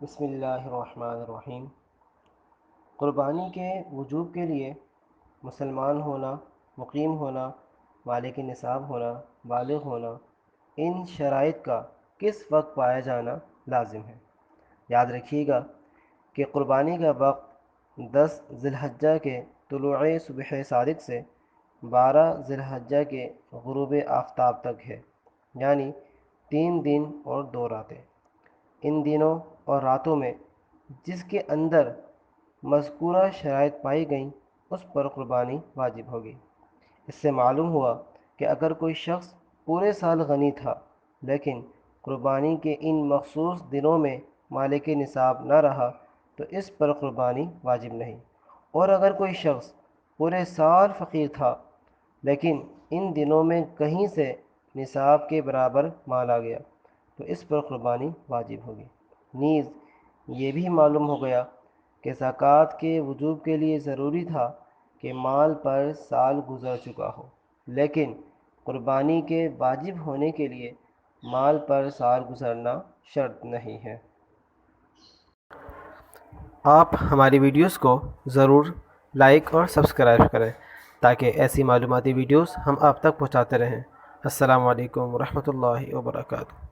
بسم اللہ الرحمن الرحیم۔ قربانی کے وجوب کے لیے مسلمان ہونا، مقیم ہونا، مالک نصاب ہونا، بالغ ہونا، ان شرائط کا کس وقت پایا جانا لازم ہے۔ یاد رکھیے گا کہ قربانی کا وقت 10 ذی الحجہ کے طلوع صبح صادق سے 12 ذی الحجہ کے غروب آفتاب تک ہے، یعنی 3 دن اور 2 راتیں۔ ان دنوں اور راتوں میں جس کے اندر مذکورہ شرائط پائی گئیں اس پر قربانی واجب ہوگی۔ اس سے معلوم ہوا کہ اگر کوئی شخص پورے سال غنی تھا لیکن قربانی کے ان مخصوص دنوں میں مالک نصاب نہ رہا تو اس پر قربانی واجب نہیں، اور اگر کوئی شخص پورے سال فقیر تھا لیکن ان دنوں میں کہیں سے نصاب کے برابر مال آ گیا تو اس پر قربانی واجب ہوگی۔ نیز یہ بھی معلوم ہو گیا کہ زکوٰۃ کے وجوب کے لیے ضروری تھا کہ مال پر سال گزر چکا ہو، لیکن قربانی کے واجب ہونے کے لیے مال پر سال گزرنا شرط نہیں ہے۔ آپ ہماری ویڈیوز کو ضرور لائک اور سبسکرائب کریں تاکہ ایسی معلوماتی ویڈیوز ہم آپ تک پہنچاتے رہیں۔ السلام علیکم ورحمۃ اللہ وبرکاتہ۔